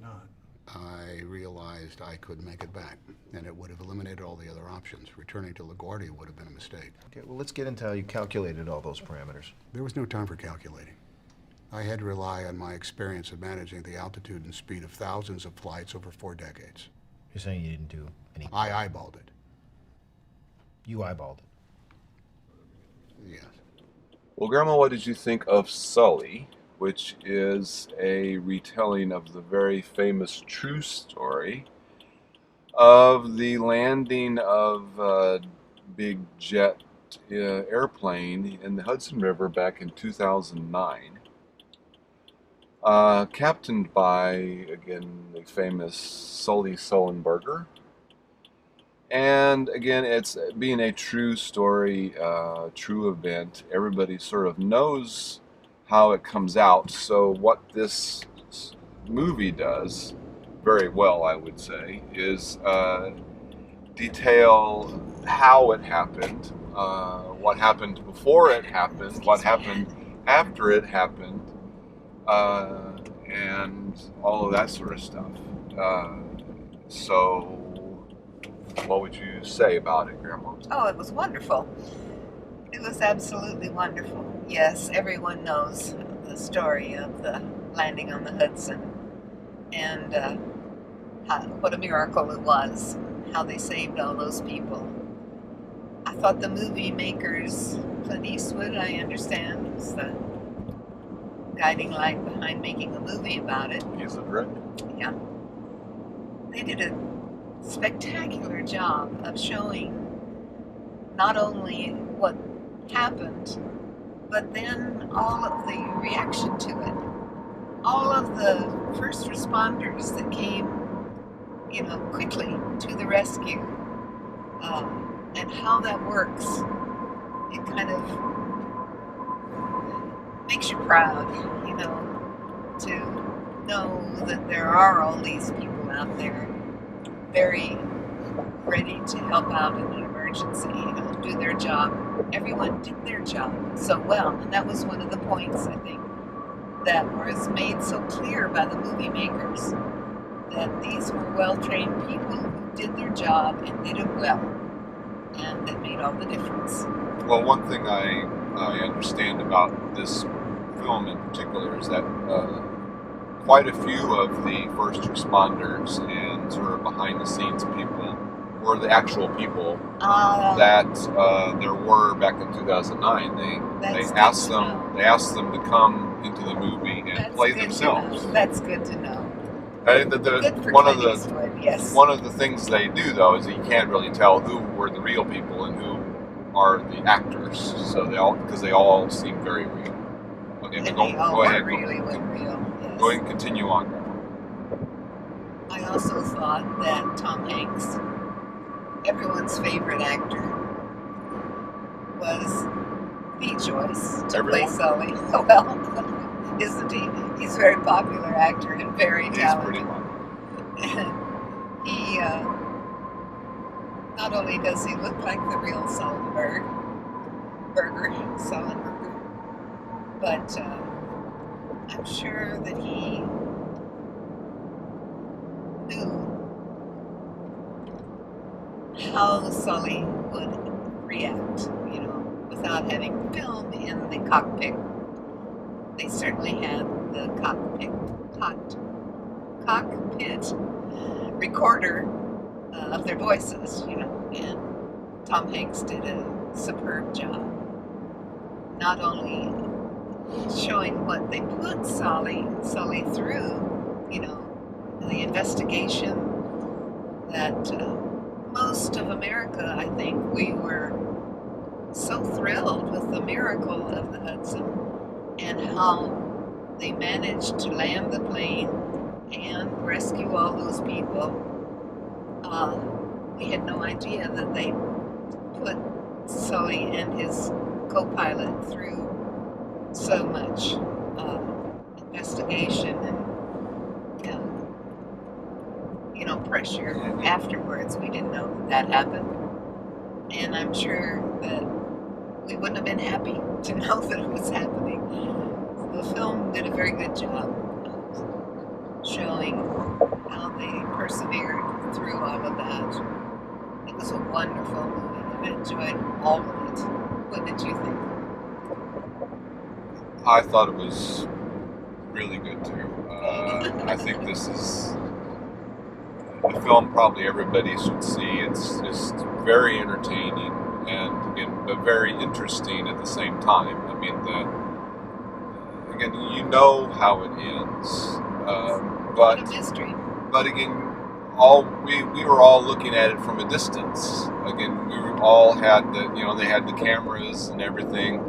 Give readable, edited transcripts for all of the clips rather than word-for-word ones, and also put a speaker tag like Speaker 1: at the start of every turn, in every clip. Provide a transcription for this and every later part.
Speaker 1: not?
Speaker 2: I realized I couldn't make it back, and it would have eliminated all the other options. Returning to LaGuardia would have been a mistake.
Speaker 3: Okay, well, let's get into how you calculated all those parameters.
Speaker 2: There was no time for calculating. I had to rely on my experience of managing the altitude and speed of thousands of flights over 4 decades.
Speaker 3: You're saying you didn't do any...
Speaker 2: I eyeballed it.
Speaker 3: You eyeballed it.
Speaker 2: Yes.
Speaker 4: Well, Grandma, what did you think of Sully, which is a retelling of the very famous true story of the landing of a big jet airplane in the Hudson River back in 2009, captained by, again, the famous Sully Sullenberger. And again, it's being a true story, true event. Everybody sort of knows how it comes out. So what this movie does very well, I would say, is detail how it happened, what happened before it happened, what happened after it happened, and all of that sort of stuff. So what would you say about it, Grandma?
Speaker 5: Oh, it was wonderful. It was absolutely wonderful. Yes, everyone knows the story of the landing on the Hudson and what a miracle it was, how they saved all those people. I thought the movie makers, Clint Eastwood, I understand, was the guiding light behind making a movie about it.
Speaker 4: He's the director.
Speaker 5: Yeah. They did a spectacular job of showing not only what happened, but then all of the reaction to it. All of the first responders that came, quickly to the rescue, and how that works. It kind of makes you proud, to know that there are all these people out there very ready to help out in an emergency, do their job. Everyone did their job so well, and that was one of the points, I think, that was made so clear by the movie makers, that these were well-trained people who did their job and did it well, and that made all the difference.
Speaker 4: Well, one thing I understand about this film in particular is that quite a few of the first responders and sort of behind-the-scenes people were the actual people that there were back in 2009. They asked them to come into the movie and play themselves.
Speaker 5: That's good to know.
Speaker 4: One of the things they do, though, is that you can't really tell who were the real people and who are the actors. So because they all seem very real. Okay,
Speaker 5: and
Speaker 4: go ahead.
Speaker 5: Really were real. Yes.
Speaker 4: Go ahead and continue on.
Speaker 5: I also thought that Tom Hanks, everyone's favorite actor, was the choice to play Sully. Well, isn't he? He's a very popular actor and very talented.
Speaker 4: He's pretty popular.
Speaker 5: He, not only does he look like the real Sullenberger, but I'm sure that he knew how Sully would react, without having film in the cockpit. They certainly had the cockpit recorder of their voices, and Tom Hanks did a superb job. Not only showing what they put Sully through, the investigation that most of America, I think, we were so thrilled with the miracle of the Hudson and how they managed to land the plane and rescue all those people. We had no idea that they put Sully and his co-pilot through so much investigation and pressure afterwards. We didn't know that happened, and I'm sure that we wouldn't have been happy to know that it was happening. The film did a very good job showing how they persevered through all of that. It was a wonderful movie. I enjoyed all of it. What did you think?
Speaker 4: I thought it was really good too. I think this is a film probably everybody should see. It's just very entertaining and again, but very interesting at the same time. I mean, again, you know how it ends,
Speaker 5: What a mystery.
Speaker 4: but again, we were all looking at it from a distance. Again, we all had they had the cameras and everything,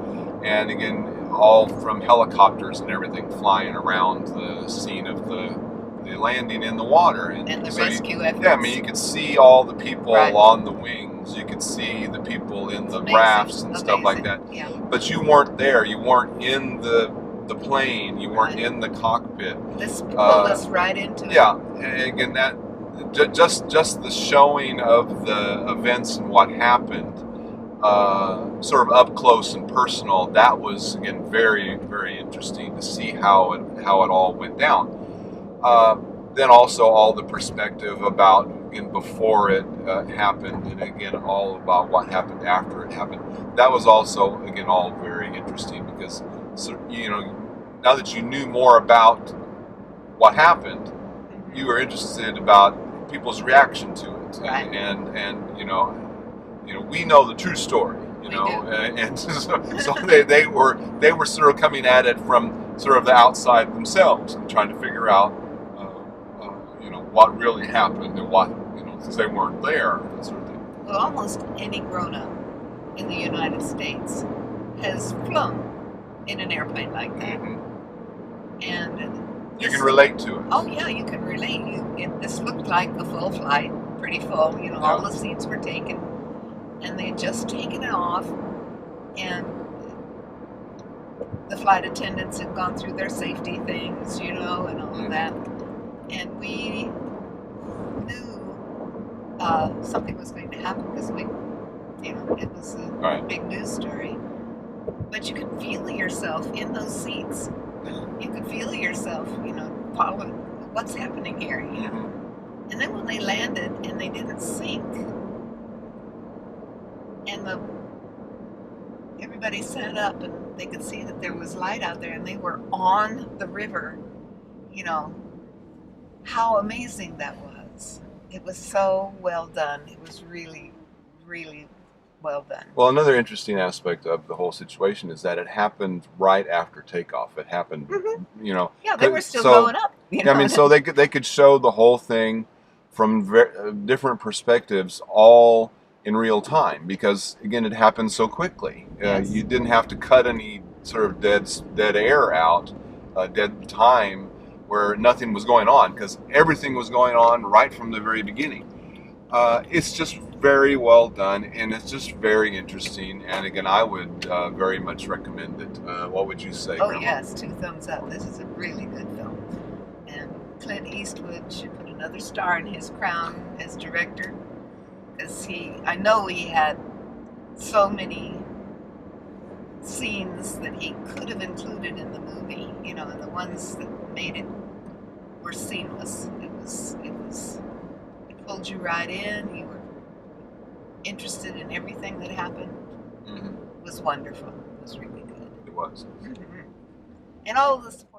Speaker 4: and again, all from helicopters and everything flying around the scene of the landing in the water
Speaker 5: And the
Speaker 4: so
Speaker 5: rescue efforts.
Speaker 4: yeah, I mean, you could see all the people
Speaker 5: Right.
Speaker 4: on the wings. You could see the people in the
Speaker 5: Amazing,
Speaker 4: rafts and stuff like that.
Speaker 5: amazing. Yeah.
Speaker 4: But you weren't there. You weren't in the plane. You weren't
Speaker 5: Right.
Speaker 4: in the cockpit.
Speaker 5: This pulled us right into it.
Speaker 4: Yeah, and again, that just the showing of the events and what happened, sort of up close and personal. That was again very, very interesting to see how it all went down. Then also all the perspective about again before it happened, and again all about what happened after it happened. That was also again all very interesting because now that you knew more about what happened, you were interested about people's reaction to it,
Speaker 5: Right.
Speaker 4: and we know the true story,
Speaker 5: We
Speaker 4: know,
Speaker 5: do.
Speaker 4: and so they were sort of coming at it from sort of the outside themselves and trying to figure out what really happened and what since they weren't there, that sort of thing.
Speaker 5: Well, almost any grown-up in the United States has flown in an airplane like that.
Speaker 4: Mhm.
Speaker 5: And
Speaker 4: You can relate to it.
Speaker 5: oh yeah, you can relate. This looked like a full flight, pretty full. All
Speaker 4: Yeah.
Speaker 5: the seats were taken, and they had just taken it off, and the flight attendants had gone through their safety things, and all of that. And we knew something was going to happen because it was a
Speaker 4: Right.
Speaker 5: big news story. But you could feel yourself in those seats. You could feel yourself, following what's happening here.
Speaker 4: Mhm.
Speaker 5: And then when they landed and they didn't sink, and everybody sat up and they could see that there was light out there and they were on the river, how amazing that was. It was so well done. It was really, really well done.
Speaker 4: Well, another interesting aspect of the whole situation is that it happened right after takeoff. It happened,
Speaker 5: Mhm.
Speaker 4: you know.
Speaker 5: Yeah, they were still
Speaker 4: so-
Speaker 5: going up.
Speaker 4: Yeah, I mean, so they could show the whole thing from different perspectives, all in real time, because again, it happened so quickly.
Speaker 5: Yes.
Speaker 4: You didn't have to cut any sort of dead air out, dead time where nothing was going on, because everything was going on right from the very beginning. It's just very well done, and it's just very interesting. And again, I would very much recommend it. What would you say,
Speaker 5: Oh
Speaker 4: Grandma?
Speaker 5: yes, 2 thumbs up. This is a really good film. And Clint Eastwood should put another star in his crown as director, because I know he had so many scenes that he could have included in the movie, and the ones that made it were seamless. It pulled you right in. You were interested in everything that happened.
Speaker 4: Mhm.
Speaker 5: It was wonderful. It was really good.
Speaker 4: It was.
Speaker 5: And all the support